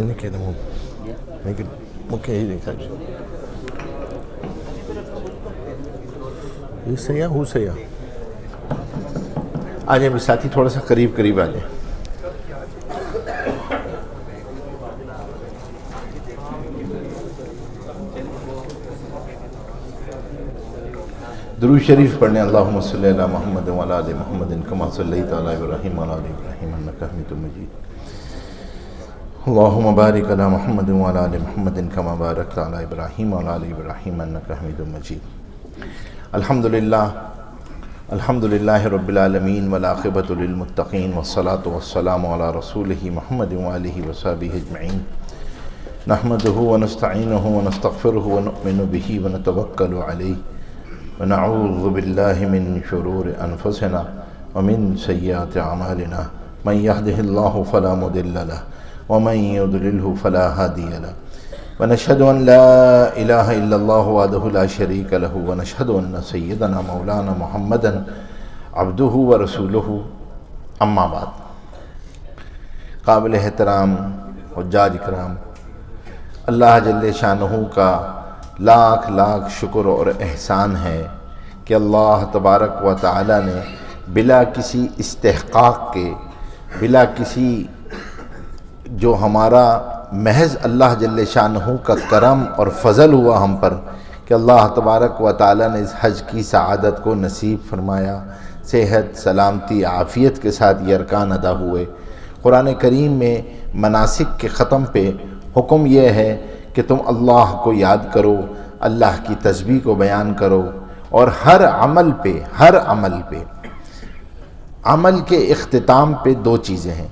communicate them. Make it okay. You say ya, who say ya? آ جائیں ساتھی تھوڑا سا قریب آ جائیں. درود شریف پڑھنے. اللہم صلی علی محمد وعلی آل محمد کما صلیت علی ابراہیم وعلی آل ابراہیم انک حمید مجید. اللہم بارک علی محمد وعلی آل محمد کما بارکت علی ابراہیم وعلی آل ابراہیم انک حمید مجید. الحمدللہ رب العالمین والعاقبۃ للمتقین والصلاة والسلام علی رسولہ محمد وآلہ وصحبہ اجمعین. نحمدہ ونستعینہ ونستغفرہ ونؤمن بہ ونتوکل علیہ ونعوذ باللہ من شرور انفسنا ومن سیئات اعمالنا. من یہدہ اللہ فلا مضل لہ ومن یضللہ فلا ہادی لہ. ونشہد ان لا الہ الا اللہ وحدہ لا شریک لہ ونشہد ان سیدنا مولانا محمدا عبدہ ورسولہ. اما بعد. قابل احترام حجاج کرام، اللہ جل شانہ کا لاکھ لاکھ شکر اور احسان ہے کہ اللہ تبارک و تعالی نے بلا کسی استحقاق کے، بلا کسی جو ہمارا محض اللہ جل شانہ کا کرم اور فضل ہوا ہم پر کہ اللہ تبارک و تعالی نے اس حج کی سعادت کو نصیب فرمایا. صحت، سلامتی، عافیت کے ساتھ یہ ارکان ادا ہوئے. قرآن کریم میں مناسک کے ختم پہ حکم یہ ہے کہ تم اللہ کو یاد کرو، اللہ کی تسبیح کو بیان کرو، اور ہر عمل پہ عمل کے اختتام پہ دو چیزیں ہیں.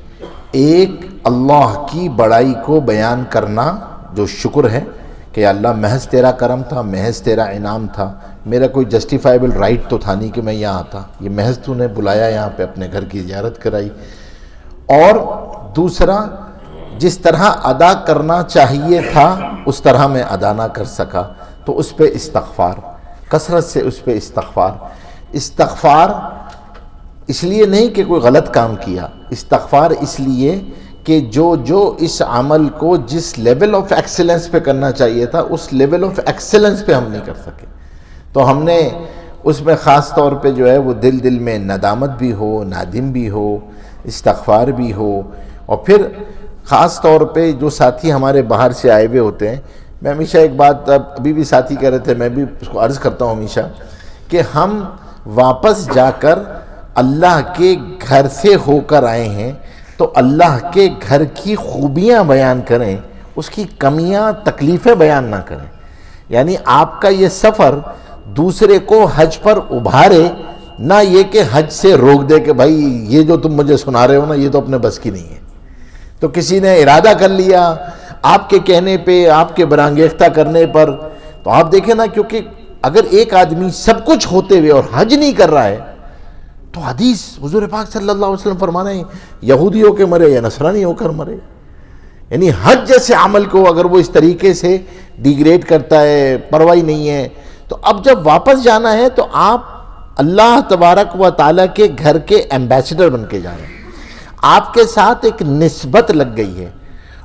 ایک، اللہ کی بڑائی کو بیان کرنا جو شکر ہے کہ یا اللہ محض تیرا کرم تھا، محض تیرا انعام تھا، میرا کوئی جسٹیفائیبل رائٹ تو تھا نہیں کہ میں یہاں آتا، یہ محض تو نے بلایا یہاں پہ، اپنے گھر کی زیارت کرائی. اور دوسرا، جس طرح ادا کرنا چاہیے تھا اس طرح میں ادا نہ کر سکا تو اس پہ استغفار، کثرت سے اس پہ استغفار اس لیے نہیں کہ کوئی غلط کام کیا، استغفار اس لیے کہ جو اس عمل کو جس لیول آف ایکسلنس پہ کرنا چاہیے تھا اس لیول آف ایکسلنس پہ ہم نہیں کر سکے. تو ہم نے اس میں خاص طور پہ جو ہے وہ دل میں ندامت بھی ہو، نادم بھی ہو، استغفار بھی ہو. اور پھر خاص طور پہ جو ساتھی ہمارے باہر سے آئے ہوئے ہوتے ہیں، میں ہمیشہ ایک بات ابھی بھی ساتھی کہہ رہے تھے، میں بھی اس کو عرض کرتا ہوں ہمیشہ کہ ہم واپس جا کر اللہ کے گھر سے ہو کر آئے ہیں تو اللہ کے گھر کی خوبیاں بیان کریں، اس کی کمیاں تکلیفیں بیان نہ کریں. یعنی آپ کا یہ سفر دوسرے کو حج پر ابھارے، نہ یہ کہ حج سے روک دے کہ بھائی یہ جو تم مجھے سنا رہے ہو نا یہ تو اپنے بس کی نہیں ہے. تو کسی نے ارادہ کر لیا آپ کے کہنے پہ، آپ کے برانگیختہ کرنے پر، تو آپ دیکھیں نا، کیونکہ اگر ایک آدمی سب کچھ ہوتے ہوئے اور حج نہیں کر رہا ہے تو حدیث حضور پاک صلی اللہ علیہ وسلم فرما رہے ہیں یہودی ہو کے مرے یا نصرانی ہو کر مرے. یعنی حج جیسے عمل کو اگر وہ اس طریقے سے ڈیگریڈ کرتا ہے، پرواہ نہیں ہے، تو اب جب واپس جانا ہے تو آپ اللہ تبارک و تعالیٰ کے گھر کے ایمبیسڈر بن کے جا رہے ہیں. آپ کے ساتھ ایک نسبت لگ گئی ہے،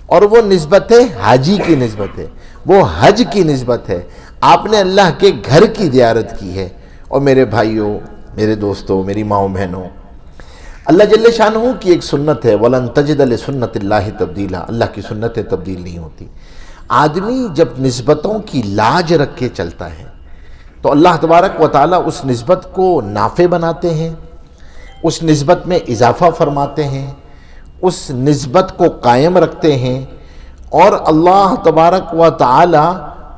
اور وہ نسبت ہے حاجی کی نسبت ہے، وہ حج کی نسبت ہے. آپ نے اللہ کے گھر کی زیارت کی ہے. اور میرے بھائیوں، میرے دوستوں، میری ماؤں بہنوں، اللہ جل شانہ کی ایک سنت ہے وَلَن تَجِدَ لِسُنَّتِ اللَّهِ تَبْدِيلًا. اللہ کی سنتیں تبدیل نہیں ہوتی. آدمی جب نسبتوں کی لاج رکھ کے چلتا ہے تو اللہ تبارک و تعالیٰ اس نسبت کو نافع بناتے ہیں، اس نسبت میں اضافہ فرماتے ہیں، اس نسبت کو قائم رکھتے ہیں، اور اللہ تبارک و تعالی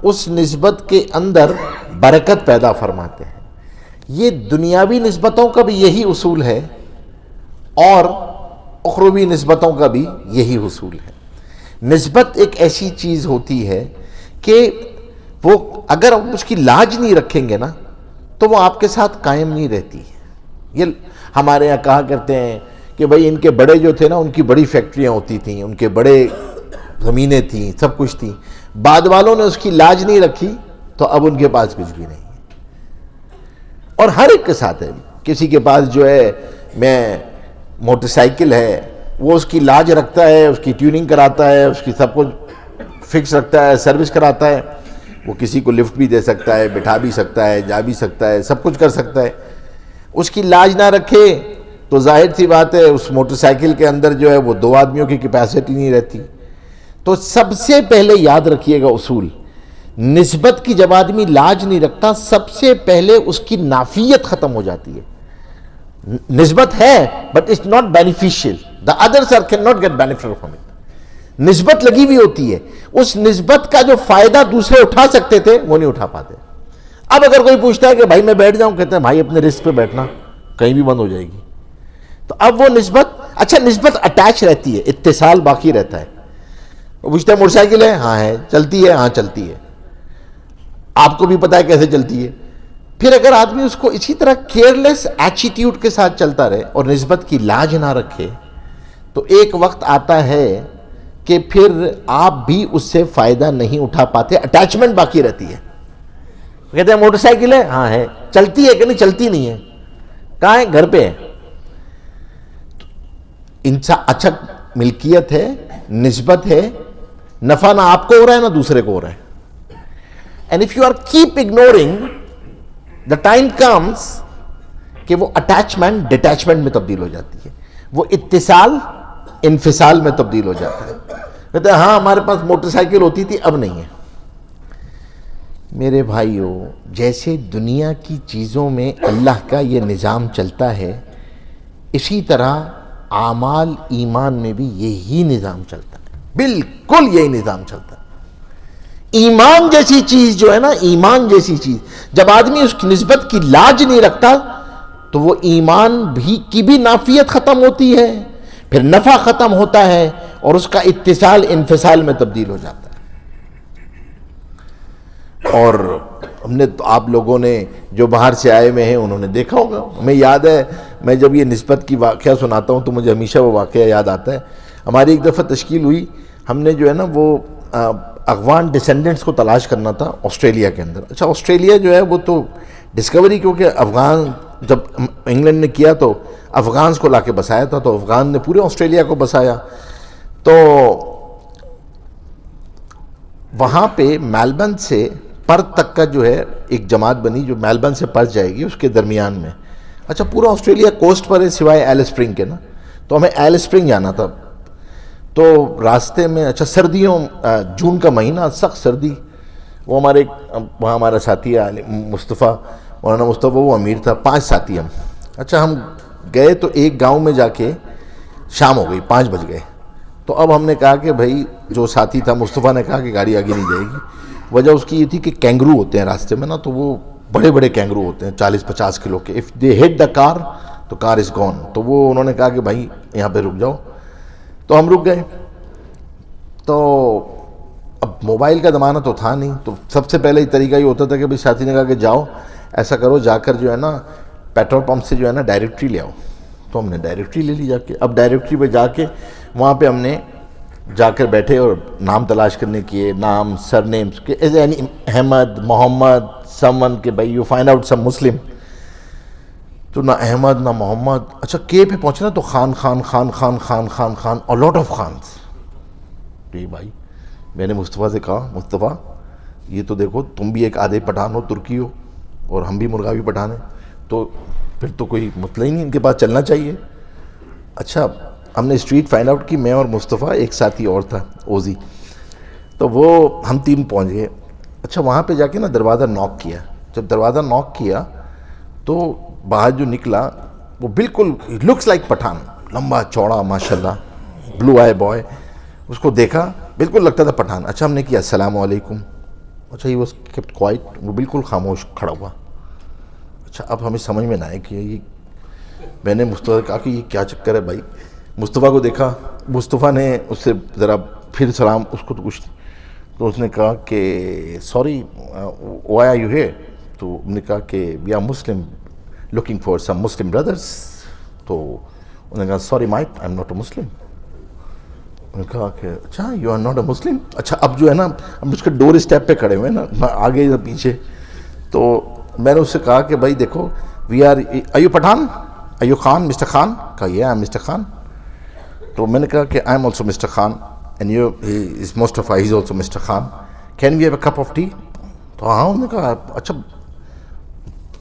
اس نسبت کے اندر برکت پیدا فرماتے ہیں. یہ دنیاوی نسبتوں کا بھی یہی اصول ہے اور اخروی نسبتوں کا بھی یہی اصول ہے. نسبت ایک ایسی چیز ہوتی ہے کہ وہ اگر اس کی لاج نہیں رکھیں گے نا تو وہ آپ کے ساتھ قائم نہیں رہتی. یہ ہمارے یہاں کہا کرتے ہیں کہ بھئی ان کے بڑے جو تھے نا ان کی بڑی فیکٹریاں ہوتی تھیں، ان کے بڑے زمینیں تھیں، سب کچھ تھیں، بعد والوں نے اس کی لاج نہیں رکھی تو اب ان کے پاس کچھ بھی نہیں. اور ہر ایک کے ساتھ ہے. کسی کے پاس جو ہے میں موٹر سائیکل ہے، وہ اس کی لاج رکھتا ہے، اس کی ٹیوننگ کراتا ہے، اس کی سب کچھ فکس رکھتا ہے، سروس کراتا ہے. وہ کسی کو لفٹ بھی دے سکتا ہے، بٹھا بھی سکتا ہے، جا بھی سکتا ہے، سب کچھ کر سکتا ہے. اس کی لاج نہ رکھے تو ظاہر سی بات ہے اس موٹر سائیکل کے اندر جو ہے وہ 2 آدمیوں کی کیپیسٹی نہیں رہتی. تو سب سے پہلے یاد رکھیے گا اصول، نسبت کی جب آدمی لاج نہیں رکھتا سب سے پہلے اس کی نافیت ختم ہو جاتی ہے. نسبت ہے but it's not beneficial, the others can not get benefit from it. نسبت لگی ہوئی ہوتی ہے، اس نسبت کا جو فائدہ دوسرے اٹھا سکتے تھے وہ نہیں اٹھا پاتے. اب اگر کوئی پوچھتا ہے کہ بھائی میں بیٹھ جاؤں، کہتے ہیں بھائی اپنے رسک پہ بیٹھنا، کہیں بھی بند ہو جائے گی. تو اب وہ نسبت، اچھا نسبت اٹیچ رہتی ہے، اتصال باقی رہتا ہے. وہ پوچھتا ہے موٹر سائیکل ہے؟ ہاں ہے. چلتی ہے؟ ہاں چلتی ہے. آپ کو بھی پتا ہے کیسے چلتی ہے. پھر اگر آدمی اس کو اسی طرح کیئرلیس ایٹیٹیوڈ کے ساتھ چلتا رہے اور نسبت کی لاج نہ رکھے تو ایک وقت آتا ہے کہ پھر آپ بھی اس سے فائدہ نہیں اٹھا پاتے، اٹیچمنٹ باقی رہتی ہے. کہتے ہیں موٹر سائیکل ہے؟ ہاں ہے. چلتی ہے کہ نہیں؟ چلتی نہیں ہے. کہاں ہے؟ گھر پہ ہے. اچھا ملکیت ہے، نسبت ہے، نفع نہ آپ کو ہو رہا ہے نہ دوسرے کو ہو رہا ہے. And if you are keep ignoring, the time comes کہ وہ اٹیچمنٹ ڈٹیچمنٹ میں تبدیل ہو جاتی ہے، وہ اتصال انفصال میں تبدیل ہو جاتا ہے. کہتے ہیں ہاں ہمارے پاس موٹر سائیکل ہوتی تھی اب نہیں ہے. میرے بھائیوں، جیسے دنیا کی چیزوں میں اللہ کا یہ نظام چلتا ہے، اسی طرح اعمال ایمان میں بھی یہی نظام چلتا ہے. بالکل یہی نظام چلتا ہے. ایمان جیسی چیز جو ہے نا، ایمان جیسی چیز جب آدمی اس کی نسبت کی لاج نہیں رکھتا تو وہ ایمان کی بھی نافیت ختم ہوتی ہے، پھر نفع ختم ہوتا ہے اور اس کا اتصال انفصال میں تبدیل ہو جاتا ہے. اور ہم نے تو، آپ لوگوں نے جو باہر سے آئے ہوئے ہیں انہوں نے دیکھا ہوگا. ہمیں یاد ہے، میں جب یہ نسبت کی واقعہ سناتا ہوں تو مجھے ہمیشہ وہ واقعہ یاد آتا ہے. ہماری ایک دفعہ تشکیل ہوئی، ہم نے جو ہے نا وہ افغان ڈسینڈنٹس کو تلاش کرنا تھا آسٹریلیا کے اندر. اچھا آسٹریلیا جو ہے وہ تو ڈسکوری، کیونکہ افغان جب انگلینڈ نے کیا تو افغانز کو لا کے بسایا تھا، تو افغان نے پورے آسٹریلیا کو بسایا. تو وہاں پہ میلبرن سے پرتھ تک کا جو ہے ایک جماعت بنی جو میلبرن سے پرتھ جائے گی، اس کے درمیان میں. اچھا پورا آسٹریلیا کوسٹ پر ہے سوائے ایل اسپرنگ کے نا، تو ہمیں ایل اسپرنگ جانا تھا. تو راستے میں، اچھا سردیوں، جون کا مہینہ، سخت سردی. وہ ہمارے وہاں ہمارا ساتھی ہے مصطفیٰ، مولانا مصطفیٰ، وہ امیر تھا. 5 ساتھی ہم. اچھا ہم گئے تو ایک گاؤں میں جا کے شام ہو گئی، 5 بج گئے. تو اب ہم نے کہا کہ بھائی، جو ساتھی تھا مصطفیٰ نے کہا کہ گاڑی آگے نہیں جائے گی. وجہ اس کی یہ تھی کہ کینگرو ہوتے ہیں راستے میں نا، تو وہ بڑے بڑے کینگرو ہوتے ہیں 40-50 کلو کے. اف دے ہٹ دا کار تو کار از گون. تو وہ انہوں نے کہا کہ بھائی یہاں پہ رک جاؤ. تو ہم رک گئے. تو اب موبائل کا زمانہ تو تھا نہیں، تو سب سے پہلے طریقہ یہ ہوتا تھا کہ بھائی ساتھی نے کہا کہ جاؤ ایسا کرو، جا کر جو ہے نا پیٹرول پمپ سے جو ہے نا ڈائریکٹری لے آؤ. تو ہم نے ڈائریکٹری لے لی جا کے. اب ڈائریکٹری پہ جا کے وہاں پہ ہم نے جا کر بیٹھے اور نام تلاش کرنے کیے، نام، سر نیمس کے احمد، محمد، سمن کے بھائی یو فائنڈ آؤٹ سم مسلم. تو نہ احمد نہ محمد. اچھا کے پہ پہنچنا تو خان خان خان خان خان خان خان اور لاٹ آف خانس. بھائی میں نے مصطفیٰ سے کہا، مصطفیٰ یہ تو دیکھو تم بھی ایک آدھے پٹھان ہو، ترکی ہو، اور ہم بھی مرغاوی پٹھان ہیں، تو پھر تو کوئی مسئلہ ہی نہیں، ان کے پاس چلنا چاہیے. اچھا ہم نے اسٹریٹ فائنڈ آؤٹ کی، میں اور مصطفیٰ، ایک ساتھی اور تھا اوزی. تو وہ ہم 3 پہنچ گئے. اچھا وہاں پہ جا کے نا دروازہ ناک کیا. جب دروازہ ناک کیا تو باہر جو نکلا وہ بالکل لکس لائک پٹھان، لمبا چوڑا ماشاءاللہ، بلو آئی بوائے. اس کو دیکھا بالکل لگتا تھا پٹھان. اچھا ہم نے کیا السلام علیکم. اچھا ہی واز کیپٹ کوائٹ، وہ بالکل خاموش کھڑا ہوا. اچھا اب ہمیں سمجھ میں نہ آئے کہ یہ، میں نے مصطفیٰ سے کہا کہ یہ کیا چکر ہے بھائی. مصطفیٰ کو دیکھا، مصطفیٰ نے اس سے ذرا پھر سلام، اس کو تو کچھ، تو اس نے کہا کہ sorry why are you here. تو نے کہا کہ we are Muslim looking for some Muslim brothers. تو انہوں نے کہا sorry might I am not a Muslim. انہوں نے کہا کہ اچھا you are not a Muslim. اچھا اب جو ہے نا ہم اس کے ڈور اسٹیپ پہ کھڑے ہوئے نا، آگے یا پیچھے. تو میں نے اس سے کہا کہ بھائی دیکھو we are you Pathan, are you Khan, mister Khan? کہا یہ آئی ایم مسٹر خان. تو میں نے کہا کہ I am also mister Khan and you is Mustafa he is also mister Khan, can we have a cup of tea? تو ہاں انہوں نے کہا اچھا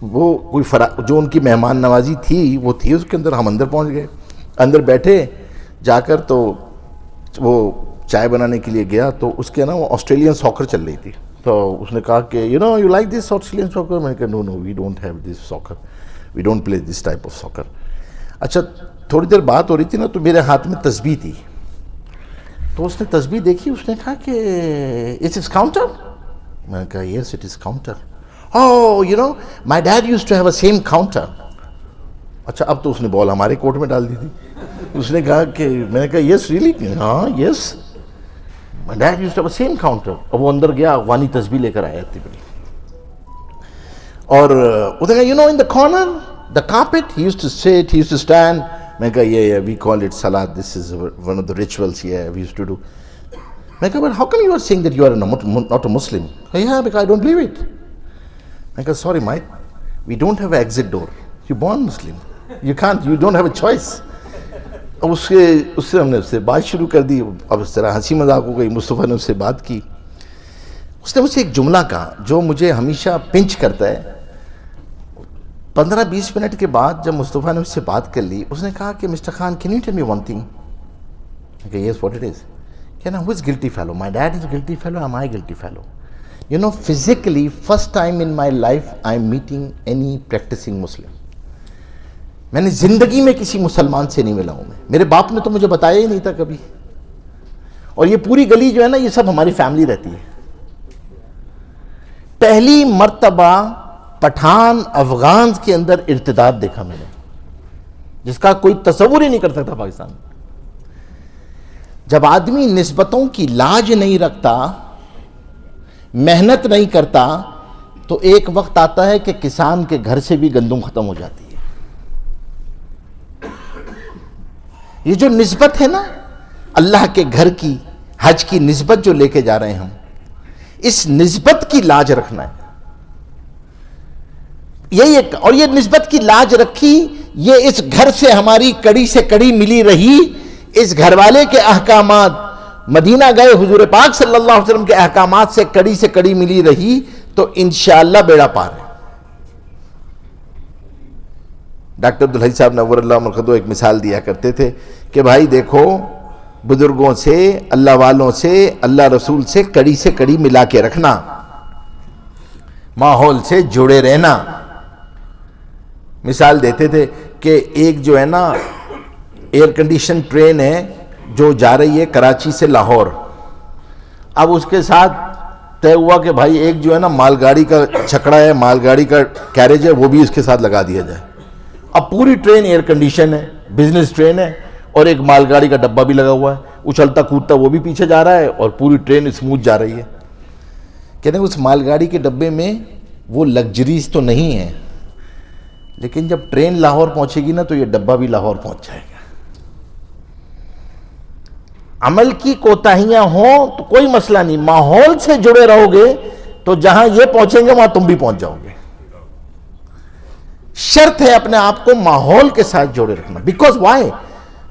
وہ کوئی جو ان کی مہمان نوازی تھی وہ تھی اس کے اندر. ہم اندر پہنچ گئے، اندر بیٹھے جا کر تو وہ چائے بنانے کے لیے گیا تو اس کے نا وہ آسٹریلین ساکر چل رہی تھی. تو اس نے کہا کہ you like this Australian soccer? میں نے کہا no we don't have this soccer, we don't play this type of soccer. اچھا تھوڑی دیر بات ہو رہی تھی نا تو میرے ہاتھ میں تسبیح تھی، تو اس نے تسبیح دیکھی، اس نے کہا کہ اٹ از کاؤنٹر. میں نے کہا yes it is counter. Oh, my dad used to have a same counter. اچھا اب تو اس نے بال ہمارے کوٹ میں ڈال دی تھی. اس نے کہا کہ میں نے کہا یس ریئلی؟ ہاں یس my dad used to have a same counter. اور وہ اندر گیا افغانی تسبیح لے کر آیا اتنی بڑی. اور اس نے کہا in the corner the carpet he used to sit, he used to stand. میں نے کہا yeah we call it salat, this is one of the rituals we used to do. میں نے کہا but how come you are saying that you are not a Muslim? Yeah, because I don't believe it. میں کہا sorry mate, we don't have an exit door, you're born Muslim, you don't have a choice. اب اس سے ہم نے اس سے بات شروع کر دی. اب اس طرح ہنسی مذاق ہو گئی. مصطفیٰ نے اس سے بات کی. اس نے مجھ سے ایک جملہ کہا جو مجھے ہمیشہ پنچ کرتا ہے. 15-20 منٹ کے بعد جب مصطفیٰ نے اس سے بات کر لی، اس نے کہا کہ mister Khan can you tell me one thing? کہ yes what it is? کہنا who is guilty fellow? My dad is a guilty fellow, am I a guilty fellow? Physically first time in my life I am meeting any practicing Muslim. میں نے زندگی میں کسی مسلمان سے نہیں ملا ہوں. میرے باپ نے تو مجھے بتایا ہی نہیں تھا کبھی. اور یہ پوری گلی جو ہے نا یہ سب ہماری فیملی رہتی ہے. پہلی مرتبہ پٹھان افغان کے اندر ارتداد دیکھا میں نے، جس کا کوئی تصور ہی نہیں کر سکتا پاکستان میں. جب آدمی نسبتوں کی لاج نہیں رکھتا، محنت نہیں کرتا، تو ایک وقت آتا ہے کہ کسان کے گھر سے بھی گندم ختم ہو جاتی ہے. یہ جو نسبت ہے نا اللہ کے گھر کی، حج کی نسبت جو لے کے جا رہے ہیں ہم، اس نسبت کی لاج رکھنا ہے. اور یہ نسبت کی لاج رکھی، یہ اس گھر سے ہماری کڑی سے کڑی ملی رہی. اس گھر والے کے احکامات، مدینہ گئے حضور پاک صلی اللہ علیہ وسلم کے احکامات سے کڑی ملی رہی تو انشاءاللہ بیڑا پار ہے. ڈاکٹر عبدالحی صاحب نور اللہ مرقدہ ایک مثال دیا کرتے تھے کہ بھائی دیکھو، بزرگوں سے، اللہ والوں سے، اللہ رسول سے کڑی ملا کے رکھنا، ماحول سے جڑے رہنا. مثال دیتے تھے کہ ایک جو ہے نا ایئر کنڈیشن ٹرین ہے جو جا رہی ہے کراچی سے لاہور. اب اس کے ساتھ طے ہوا کہ بھائی ایک جو ہے نا مال گاڑی کا چھکڑا ہے، مال گاڑی کا کیریج ہے، وہ بھی اس کے ساتھ لگا دیا جائے. اب پوری ٹرین ایئر کنڈیشن ہے، بزنس ٹرین ہے، اور ایک مال گاڑی کا ڈبہ بھی لگا ہوا ہے، اچھلتا کودتا وہ بھی پیچھے جا رہا ہے اور پوری ٹرین اسموتھ جا رہی ہے. کہتے ہیں اس مال گاڑی کے ڈبے میں وہ لگژریز تو نہیں ہے، لیکن جب ٹرین لاہور پہنچے گی نا تو یہ ڈبہ بھی لاہور پہنچ جائے گا. عمل کی کوتاہیاں ہوں تو کوئی مسئلہ نہیں، ماحول سے جڑے رہو گے تو جہاں یہ پہنچیں گے وہاں تم بھی پہنچ جاؤ گے. شرط ہے اپنے آپ کو ماحول کے ساتھ جوڑے رکھنا. Because why?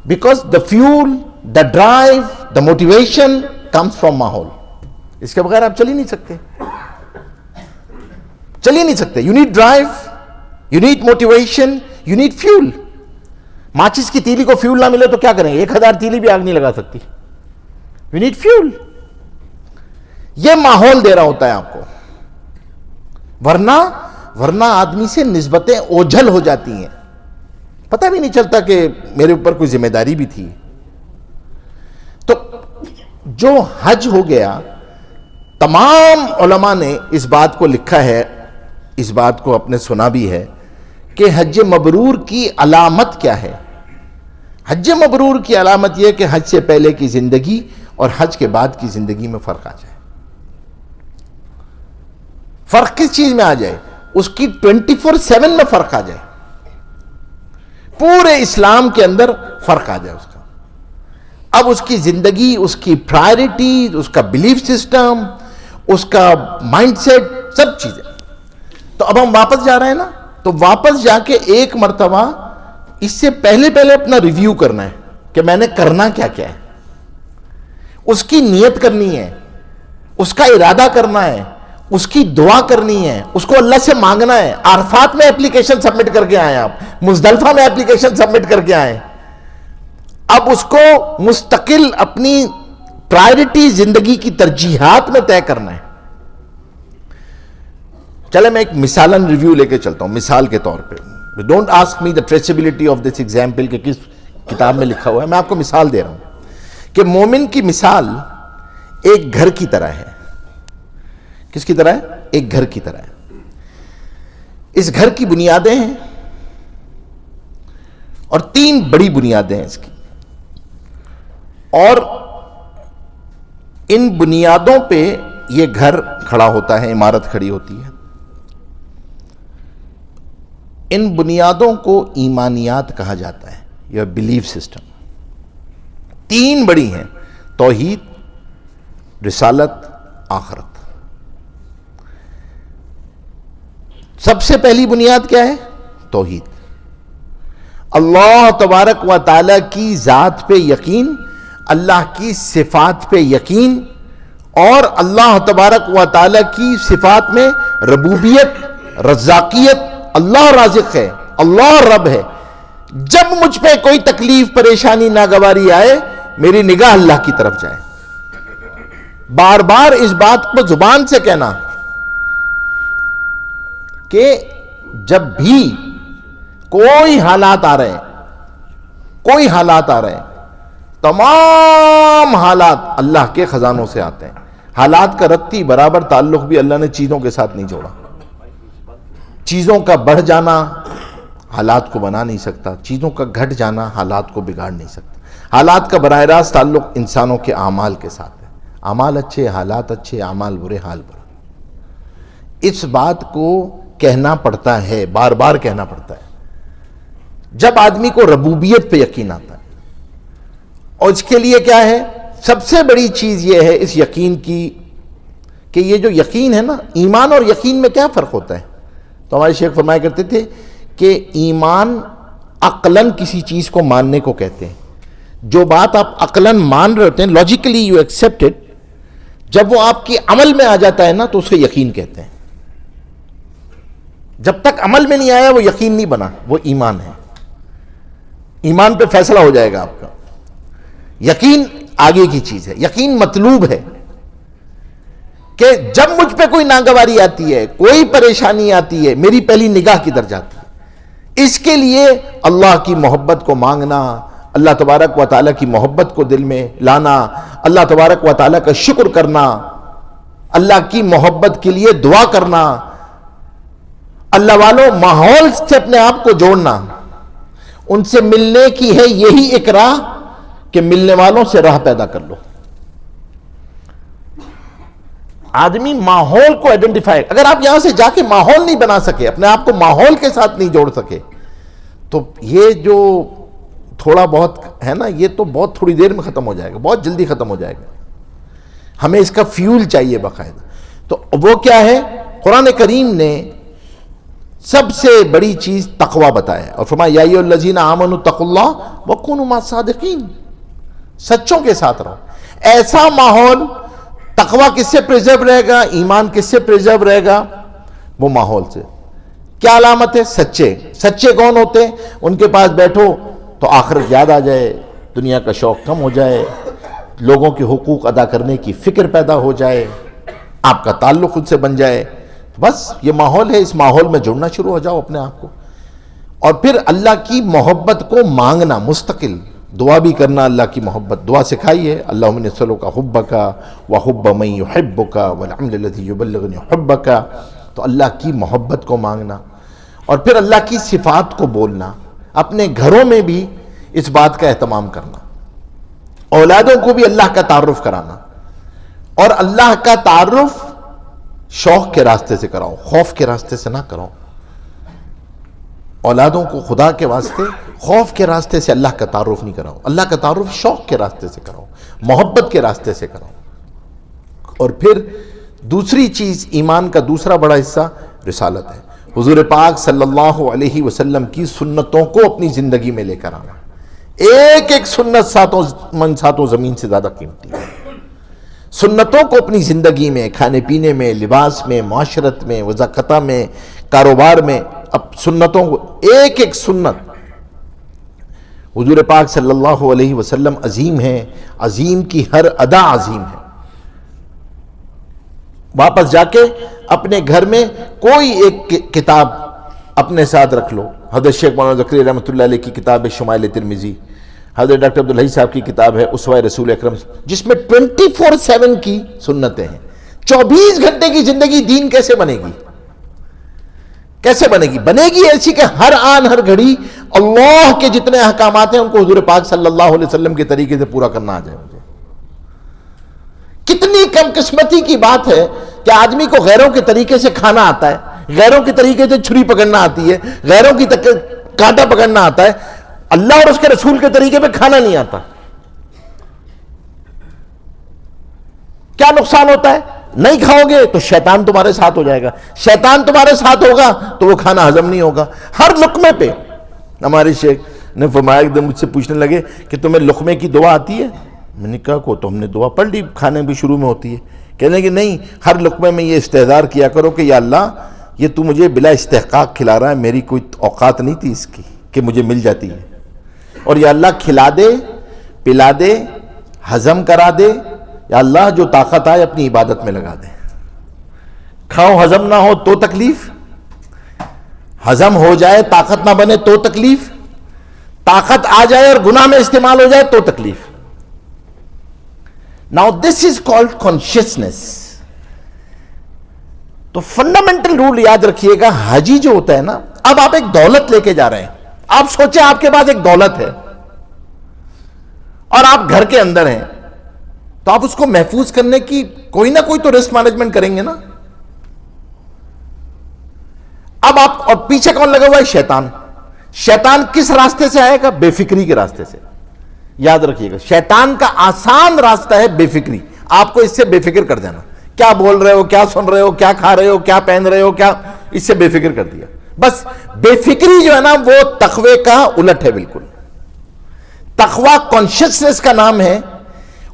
Because the fuel, the drive, the motivation comes from ماحول. اس کے بغیر آپ چل ہی نہیں سکتے. You need drive, you need motivation, you need fuel. ماچس کی تیلی کو فیول نہ ملے تو کیا کریں؟ 1000 تیلی بھی آگ نہیں لگا سکتی. You need fuel. یہ ماحول دے رہا ہوتا ہے آپ کو، ورنہ آدمی سے نسبتیں اوجھل ہو جاتی ہیں، پتہ بھی نہیں چلتا کہ میرے اوپر کوئی ذمہ داری بھی تھی. تو جو حج ہو گیا، تمام علماء نے اس بات کو لکھا ہے، اس بات کو اپنے سنا بھی ہے کہ حج مبرور کی علامت کیا ہے. حج مبرور کی علامت یہ کہ حج سے پہلے کی زندگی اور حج کے بعد کی زندگی میں فرق آ جائے. فرق کس چیز میں آ جائے؟ اس کی 24/7 میں فرق آ جائے. پورے اسلام کے اندر فرق آ جائے اس کا. اب اس کی زندگی، اس کی پرائرٹی، اس کا بلیف سسٹم، اس کا مائنڈ سیٹ، سب چیزیں. تو اب ہم واپس جا رہے ہیں نا، تو واپس جا کے ایک مرتبہ اس سے پہلے اپنا ریویو کرنا ہے. کہ میں نے کرنا کیا کیا ہے، اس کی نیت کرنی ہے، اس کا ارادہ کرنا ہے، اس کی دعا کرنی ہے، اس کو اللہ سے مانگنا ہے۔ عرفات میں اپلیکیشن سبمٹ کر کے آئے، آپ مزدلفہ میں اپلیکیشن سبمٹ کر کے آئے، اب اس کو مستقل اپنی پرائرٹی زندگی کی ترجیحات میں طے کرنا ہے۔ چلے میں ایک مثالاً ریویو لے کے چلتا ہوں، مثال کے طور پہ، don't ask me the traceability of this example کہ کس کتاب میں لکھا ہوا ہے، میں آپ کو مثال دے رہا ہوں کہ مومن کی مثال ایک گھر کی طرح ہے۔ کس کی طرح ہے؟ ایک گھر کی طرح ہے۔ اس گھر کی بنیادیں ہیں، اور 3 بڑی بنیادیں ہیں اس کی، اور ان بنیادوں پہ یہ گھر کھڑا ہوتا ہے، عمارت کھڑی ہوتی ہے۔ ان بنیادوں کو ایمانیات کہا جاتا ہے، یا بلیف سسٹم۔ 3 بڑی ہیں: توحید، رسالت، آخرت۔ سب سے پہلی بنیاد کیا ہے؟ توحید۔ اللہ تبارک و تعالی کی ذات پہ یقین، اللہ کی صفات پہ یقین، اور اللہ تبارک و تعالی کی صفات میں ربوبیت، رزاقیت، اللہ رازق ہے، اللہ رب ہے۔ جب مجھ پہ کوئی تکلیف، پریشانی، ناگواری آئے، میری نگاہ اللہ کی طرف جائے۔ بار بار اس بات کو زبان سے کہنا کہ جب بھی کوئی حالات آ رہے ہیں، کوئی حالات آ رہے ہیں، تمام حالات اللہ کے خزانوں سے آتے ہیں۔ حالات کا رتی برابر تعلق بھی اللہ نے چیزوں کے ساتھ نہیں جوڑا۔ چیزوں کا بڑھ جانا حالات کو بنا نہیں سکتا، چیزوں کا گھٹ جانا حالات کو بگاڑ نہیں سکتا۔ حالات کا براہ راست تعلق انسانوں کے اعمال کے ساتھ ہے۔ اعمال اچھے، حالات اچھے، اعمال برے، حال برا۔ اس بات کو کہنا پڑتا ہے، بار بار کہنا پڑتا ہے، جب آدمی کو ربوبیت پہ یقین آتا ہے۔ اور اس کے لیے کیا ہے؟ سب سے بڑی چیز یہ ہے اس یقین کی کہ یہ جو یقین ہے نا، ایمان اور یقین میں کیا فرق ہوتا ہے؟ تو ہمارے شیخ فرمایا کرتے تھے کہ ایمان عقلاً کسی چیز کو ماننے کو کہتے ہیں۔ جو بات آپ عقلاً مان رہے ہوتے ہیں، لاجیکلی یو ایکسیپٹ اٹ، جب وہ آپ کی عمل میں آ جاتا ہے نا تو اسے یقین کہتے ہیں۔ جب تک عمل میں نہیں آیا وہ یقین نہیں بنا، وہ ایمان ہے۔ ایمان پہ فیصلہ ہو جائے گا آپ کا۔ یقین آگے کی چیز ہے، یقین مطلوب ہے کہ جب مجھ پہ کوئی ناگواری آتی ہے، کوئی پریشانی آتی ہے، میری پہلی نگاہ کدھر جاتی ہے؟ اس کے لیے اللہ کی محبت کو مانگنا، اللہ تبارک و تعالیٰ کی محبت کو دل میں لانا، اللہ تبارک و تعالیٰ کا شکر کرنا، اللہ کی محبت کے لیے دعا کرنا، اللہ والوں ماحول سے اپنے آپ کو جوڑنا، ان سے ملنے کی ہے یہی ایک راہ کہ ملنے والوں سے راہ پیدا کر لو۔ آدمی ماحول کو آئیڈینٹیفائی، اگر آپ یہاں سے جا کے ماحول نہیں بنا سکے، اپنے آپ کو ماحول کے ساتھ نہیں جوڑ سکے، تو یہ جو تھوڑا بہت ہے نا، یہ تو بہت تھوڑی دیر میں ختم ہو جائے گا، بہت جلدی ختم ہو جائے گا۔ ہمیں اس کا فیول چاہیے باقاعدہ۔ تو وہ کیا ہے؟ قرآن کریم نے سب سے بڑی چیز تقوی بتایا، اور فرمایا یا ایھا الذین آمنوا اتقوا اللہ وکونوا مع الصادقین، سچوں کے ساتھ رہو۔ ایسا ماحول، تقوی کس سے پریزرو رہے گا؟ ایمان کس سے پریزرو رہے گا؟ وہ ماحول سے۔ کیا علامت ہے؟ سچے۔ سچے کون ہوتے ہیں؟ ان کے پاس بیٹھو تو آخرت یاد آ جائے، دنیا کا شوق کم ہو جائے، لوگوں کے حقوق ادا کرنے کی فکر پیدا ہو جائے، آپ کا تعلق خود سے بن جائے۔ بس یہ ماحول ہے، اس ماحول میں جڑنا شروع ہو جاؤ اپنے آپ کو، اور پھر اللہ کی محبت کو مانگنا، مستقل دعا بھی کرنا، اللہ کی محبت دعا سکھائی ہے، اللہم انی اسألک حبک وحب من یحبک والعمل الذی یبلغنی حبک، تو اللہ کی محبت کو مانگنا، اور پھر اللہ کی صفات کو بولنا، اپنے گھروں میں بھی اس بات کا اہتمام کرنا، اولادوں کو بھی اللہ کا تعارف کرانا، اور اللہ کا تعارف شوق کے راستے سے کراؤ، خوف کے راستے سے نہ کراؤ۔ اولادوں کو خدا کے واسطے خوف کے راستے سے اللہ کا تعارف نہیں کراؤ، اللہ کا تعارف شوق کے راستے سے کراؤ، محبت کے راستے سے کراؤ۔ اور پھر دوسری چیز، ایمان کا دوسرا بڑا حصہ رسالت ہے، حضور پاک صلی اللہ علیہ وسلم کی سنتوں کو اپنی زندگی میں لے کر آنا۔ ایک ایک سنت ساتوں زمین سے زیادہ قیمتی ہے. سنتوں کو اپنی زندگی میں، کھانے پینے میں، لباس میں، معاشرت میں، وضاقتہ میں، کاروبار میں، اب سنتوں کو ایک ایک سنت. حضور پاک صلی اللہ علیہ وسلم عظیم ہیں، عظیم کی ہر ادا عظیم ہے. واپس جا کے اپنے گھر میں کوئی ایک کتاب اپنے ساتھ رکھ لو. حضرت شیخ مولانا زکریا رحمۃ اللہ علیہ کی کتاب ہے شمائل ترمذی، حضرت ڈاکٹر عبدالحی صاحب کی کتاب ہے اسوہ رسول اکرم، جس میں 24/7 کی سنتیں ہیں. 24 گھنٹے کی زندگی دین کیسے بنے گی؟ کیسے بنے گی؟ بنے گی ایسی کہ ہر آن ہر گھڑی اللہ کے جتنے احکامات ہیں ان کو حضور پاک صلی اللہ علیہ وسلم کے طریقے سے پورا کرنا آ جائے. مجھے کتنی کم قسمتی کی بات ہے کہ آدمی کو غیروں کے طریقے سے کھانا آتا ہے، غیروں کے طریقے سے چھری پکڑنا آتی ہے، غیروں کی کانٹا پکڑنا آتا ہے، اللہ اور اس کے رسول کے طریقے پہ کھانا نہیں آتا. کیا نقصان ہوتا ہے؟ نہیں کھاؤ گے تو شیطان تمہارے ساتھ ہو جائے گا، شیطان تمہارے ساتھ ہوگا تو وہ کھانا ہضم نہیں ہوگا. ہر لقمے پہ ہمارے شیخ نے فرمایا، ایک دم مجھ سے پوچھنے لگے کہ تمہیں لقمے کی دعا آتی ہے؟ میں نے کہا کو تو ہم نے دعا پڑھ لی، کھانے بھی شروع میں ہوتی ہے. کہنے لگے نہیں، ہر لقمے میں یہ استحضار کیا کرو کہ یا اللہ یہ تو مجھے بلا استحقاق کھلا رہا ہے، میری کوئی اوقات نہیں تھی اس کی کہ مجھے مل جاتی ہے، اور یا اللہ کھلا دے، پلا دے، ہضم کرا دے، یا اللہ جو طاقت آئے اپنی عبادت میں لگا دے. کھاؤ ہضم نہ ہو تو تکلیف، ہضم ہو جائے طاقت نہ بنے تو تکلیف، طاقت آ جائے اور گناہ میں استعمال ہو جائے تو تکلیف. Now this is called consciousness. تو فنڈامنٹل رول یاد رکھیے گا، حاجی جو ہوتا ہے نا، اب آپ ایک دولت لے کے جا رہے ہیں. آپ سوچیں آپ کے پاس ایک دولت ہے اور آپ گھر کے اندر ہیں، تو آپ اس کو محفوظ کرنے کی کوئی نہ کوئی تو رسک مینجمنٹ کریں گے نا. اب آپ، اور پیچھے کون لگا ہوا ہے؟ شیطان. شیطان کس راستے سے آئے گا؟ بے فکری کے راستے سے. یاد رکھیے گا، شیطان کا آسان راستہ ہے بے فکری. آپ کو اس سے بے فکر کر دینا، کیا بول رہے ہو، کیا سن رہے ہو، کیا کھا رہے ہو، کیا پہن رہے ہو، کیا، اس سے بے فکر کر دیا. بس بے فکری جو ہے نا وہ تقوی کا الٹ ہے. بالکل تقوی کانشیسنس کا نام ہے،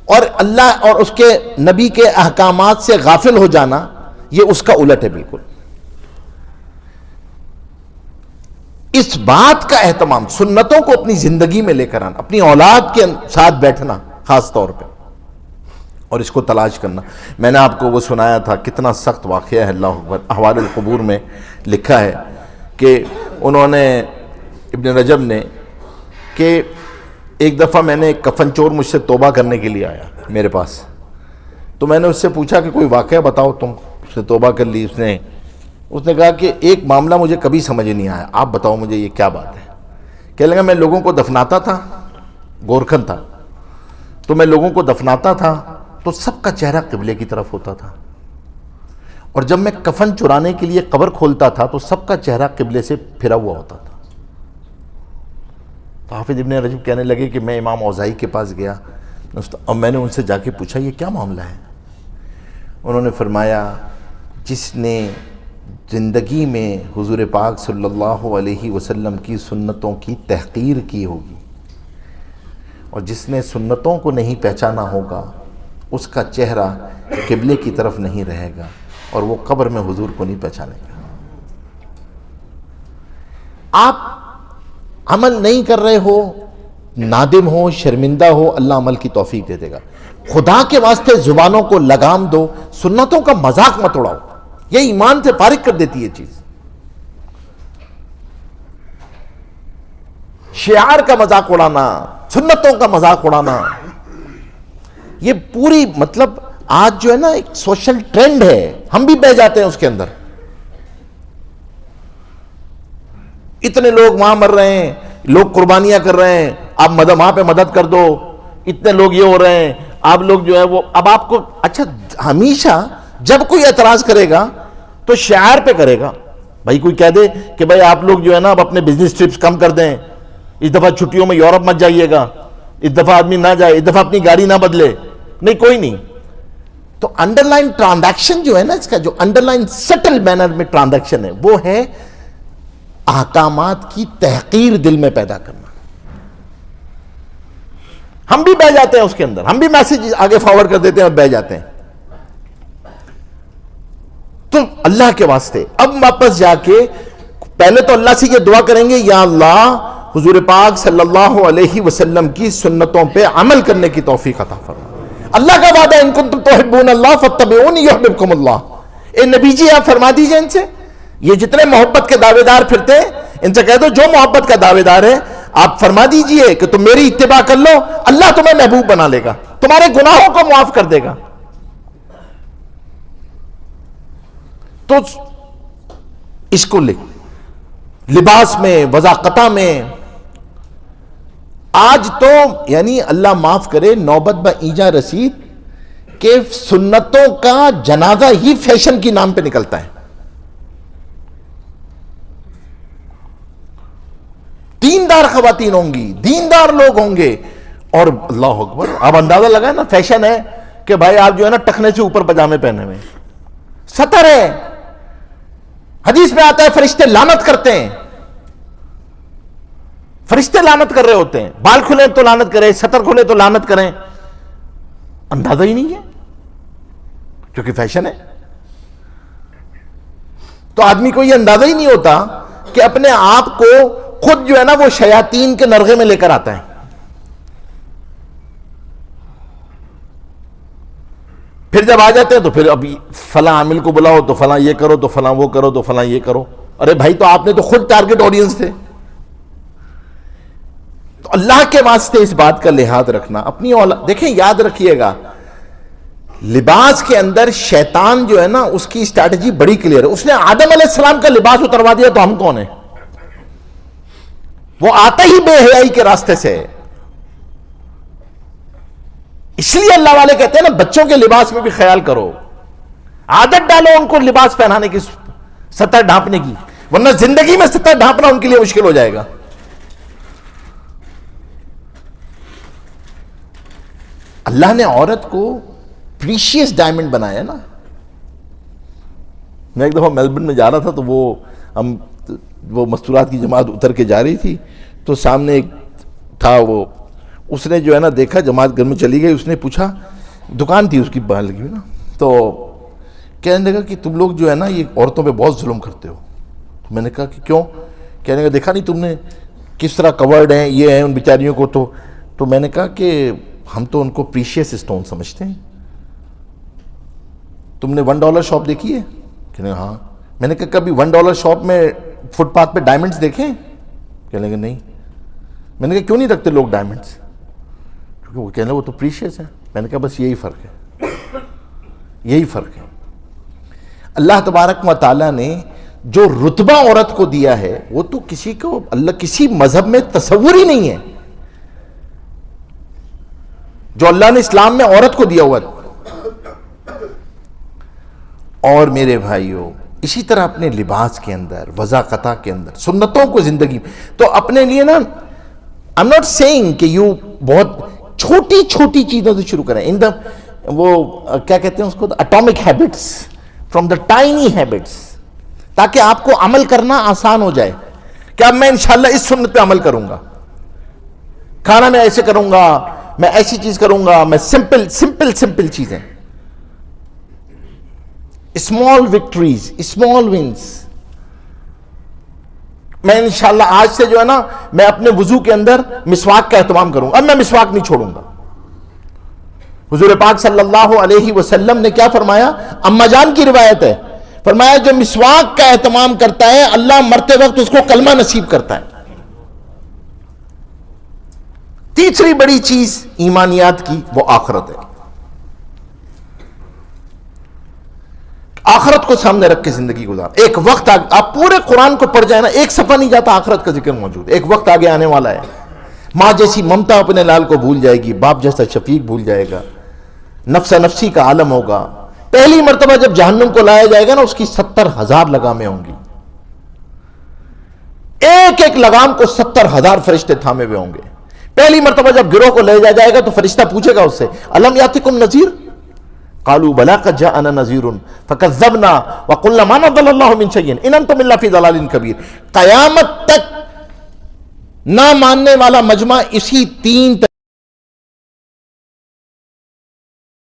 اور اللہ اور اس کے نبی کے احکامات سے غافل ہو جانا یہ اس کا الٹ ہے. بالکل اس بات کا اہتمام، سنتوں کو اپنی زندگی میں لے کر آنا، اپنی اولاد کے ساتھ بیٹھنا خاص طور پہ، اور اس کو تلاش کرنا. میں نے آپ کو وہ سنایا تھا، کتنا سخت واقعہ ہے. اللہ اکبر. احوال القبور میں لکھا ہے کہ انہوں نے، ابن رجب نے، کہ ایک دفعہ میں نے ایک کفن چور مجھ سے توبہ کرنے کے لیے آیا میرے پاس، تو میں نے اس سے پوچھا کہ کوئی واقعہ بتاؤ، تم اس سے توبہ کر لی. اس نے کہا کہ ایک معاملہ مجھے کبھی سمجھ نہیں آیا، آپ بتاؤ مجھے یہ کیا بات ہے. کہنے لگا میں لوگوں کو دفناتا تھا، گورکھن تھا، تو میں لوگوں کو دفناتا تھا تو سب کا چہرہ قبلے کی طرف ہوتا تھا، اور جب میں کفن چرانے کے لیے قبر کھولتا تھا تو سب کا چہرہ قبلے سے پھرا ہوا ہوتا تھا. تو حافظ ابن رجب کہنے لگے کہ میں امام اوزاعی کے پاس گیا اور میں نے ان سے جا کے پوچھا یہ کیا معاملہ ہے. انہوں نے فرمایا جس نے زندگی میں حضور پاک صلی اللہ علیہ وسلم کی سنتوں کی تحقیر کی ہوگی، اور جس نے سنتوں کو نہیں پہچانا ہوگا، اس کا چہرہ قبلے کی طرف نہیں رہے گا، اور وہ قبر میں حضور کو نہیں پہچانے گا. آپ عمل نہیں کر رہے ہو، نادم ہو، شرمندہ ہو، اللہ عمل کی توفیق دے دے گا. خدا کے واسطے زبانوں کو لگام دو، سنتوں کا مذاق مت اڑاؤ، یہ ایمان سے فارغ کر دیتی ہے چیز. شعار کا مذاق اڑانا، سنتوں کا مذاق اڑانا، یہ پوری مطلب آج جو ہے نا ایک سوشل ٹرینڈ ہے، ہم بھی بہ جاتے ہیں اس کے اندر. اتنے لوگ وہاں مر رہے ہیں، لوگ قربانیاں کر رہے ہیں، آپ وہاں پہ مدد کر دو، اتنے لوگ یہ ہو رہے ہیں، آپ لوگ جو ہے وہ، اب آپ کو اچھا ہمیشہ جب کوئی اعتراض کرے گا تو شعار پہ کرے گا. بھائی کوئی کہہ دے کہ بھائی آپ لوگ جو ہے نا اب اپنے بزنس ٹرپس کم کر دیں، اس دفعہ چھٹیوں میں یورپ مت جائیے گا، اس دفعہ آدمی نہ جائے، اس دفعہ اپنی گاڑی نہ بدلے، نہیں کوئی نہیں. تو انڈر لائن ٹرانزیکشن جو ہے نا، اس کا جو انڈر لائن سٹل مینر میں ٹرانزیکشن ہے، وہ ہے احکامات کی تحقیر دل میں پیدا کرنا. ہم بھی بہ جاتے ہیں اس کے اندر، ہم بھی میسج آگے فارورڈ کر دیتے ہیں اور بہ جاتے ہیں. تو اللہ کے واسطے اب واپس جا کے پہلے تو اللہ سے یہ دعا کریں گے، یا اللہ حضور پاک صلی اللہ علیہ وسلم کی سنتوں پہ عمل کرنے کی توفیق عطا فرما. اللہ کا وعدہ ان کنتم تحبون اللہ فاتبعونی یحببکم اللہ. اے نبی جی آپ فرما دیجئے ان سے، یہ جتنے محبت کے دعوے دار پھرتے ہیں ان سے کہہ دو جو محبت کا دعوے دار ہے آپ فرما دیجئے کہ تم میری اتباع کر لو، اللہ تمہیں محبوب بنا لے گا، تمہارے گناہوں کو معاف کر دے گا. تو اس کو لباس میں، وضاقتہ میں آج تو یعنی اللہ معاف کرے نوبت با ایجا رسید کہ سنتوں کا جنازہ ہی فیشن کی نام پہ نکلتا ہے. دیندار خواتین ہوں گی، دیندار لوگ ہوں گے، اور اللہ اکبر اب اندازہ لگا ہے نا فیشن ہے کہ بھائی آپ جو ہے نا ٹخنے سے اوپر پجامے پہنے ہوئے، سطر ہے. حدیث میں آتا ہے فرشتے لعنت کرتے ہیں، فرشتے لعنت کر رہے ہوتے ہیں، بال کھلے تو لعنت کریں، سطر کھلے تو لعنت کریں. اندازہ ہی نہیں ہے کیونکہ فیشن ہے. تو آدمی کو یہ اندازہ ہی نہیں ہوتا کہ اپنے آپ کو خود جو ہے نا وہ شیاطین کے نرغے میں لے کر آتا ہے. پھر جب آ جاتے ہیں تو پھر ابھی فلاں عامل کو بلاؤ تو فلاں یہ کرو تو فلاں وہ کرو تو فلاں یہ کرو. ارے بھائی تو آپ نے تو خود ٹارگٹ آڈینس تھے. تو اللہ کے واسطے اس بات کا لحاظ رکھنا اپنی اولاد. دیکھیں یاد رکھیے گا لباس کے اندر شیطان جو ہے نا اس کی اسٹریٹجی بڑی کلیئر ہے. اس نے آدم علیہ السلام کا لباس اتروا دیا تو ہم کون ہیں؟ وہ آتا ہی بے حیائی کے راستے سے. اس لیے اللہ والے کہتے ہیں نا بچوں کے لباس میں بھی خیال کرو، عادت ڈالو ان کو لباس پہنانے کی، سطر ڈھانپنے کی، ورنہ زندگی میں سطر ڈھانپنا ان کے لیے مشکل ہو جائے گا. اللہ نے عورت کو پریشیس ڈائمنڈ بنایا نا. میں ایک دفعہ میلبرن میں جا رہا تھا تو وہ مستورات کی جماعت اتر کے جا رہی تھی تو سامنے ایک تھا، وہ اس نے جو ہے نا دیکھا جماعت گھر میں چلی گئی، اس نے پوچھا، دکان تھی اس کی باہر لگی ہوئی نا، تو کہنے لگا کہ تم لوگ جو ہے نا یہ عورتوں پہ بہت ظلم کرتے ہو. تو میں نے کہا کہ کیوں؟ کہنے لگا دیکھا نہیں تم نے کس طرح کورڈ ہیں، یہ ہیں ان بیچاریوں کو. تو میں نے کہا کہ ہم تو ان کو پریشیس اسٹون سمجھتے ہیں. تم نے $1 شاپ دیکھی ہے؟ کہنے لگا ہاں. میں نے کہا کبھی $1 شاپ میں فٹ پاتھ پہ ڈائمنڈز دیکھیں؟ کہنے لگا نہیں. میں نے کہا کیوں نہیں رکھتے لوگ ڈائمنڈز؟ کیونکہ وہ کہنے لگا وہ تو پریشیس ہیں. میں نے کہا بس یہی فرق ہے، یہی فرق ہے. اللہ تبارک و تعالیٰ نے جو رتبہ عورت کو دیا ہے وہ تو کسی کو اللہ کسی مذہب میں تصور ہی نہیں ہے جو اللہ نے اسلام میں عورت کو دیا ہوا. اور میرے بھائیوں اسی طرح اپنے لباس کے اندر، وضاقتہ کے اندر، سنتوں کو زندگی تو اپنے لیے نا I'm not saying کہ یوں بہت چھوٹی چھوٹی چیزوں سے شروع کریں. وہ کیا کہتے ہیں اس کو، atomic habits, from the tiny habits, تاکہ آپ کو عمل کرنا آسان ہو جائے کہ اب میں انشاءاللہ اس سنت پہ عمل کروں گا، کھانا میں ایسے کروں گا، میں ایسی چیز کروں گا، میں سمپل چیزیں، اسمال وکٹریز، اسمال ونز. میں انشاءاللہ آج سے جو ہے نا میں اپنے وضو کے اندر مسواک کا اہتمام کروں گا. اب میں مسواک نہیں چھوڑوں گا. حضور پاک صلی اللہ علیہ وسلم نے کیا فرمایا؟ اما جان کی روایت ہے، فرمایا جو مسواک کا اہتمام کرتا ہے اللہ مرتے وقت اس کو کلمہ نصیب کرتا ہے. تیسری بڑی چیز ایمانیات کی وہ آخرت ہے. آخرت کو سامنے رکھ کے زندگی گزار. ایک وقت آپ پورے قرآن کو پڑھ جائیں نا، ایک صفحہ نہیں جاتا آخرت کا ذکر موجود. ایک وقت آگے آنے والا ہے، ماں جیسی ممتا اپنے لال کو بھول جائے گی، باپ جیسا شفیق بھول جائے گا، نفسا نفسی کا عالم ہوگا. پہلی مرتبہ جب جہنم کو لایا جائے گا نا اس کی 70,000 لگامیں ہوں گی، ایک ایک لگام کو 70,000 فرشتے تھامے ہوئے ہوں گے. پہلی مرتبہ جب گروہ کو لے جایا جائے گا تو فرشتہ پوچھے گا اس سے الم یاتکم نذیر؟ قالوا بلا قد جاءنا نذیر فکذبنا وقلنا ما نزل اللہ من شیء ان انتم الا فی ضلال کبیر. قیامت تک نہ ماننے والا مجمع اسی 3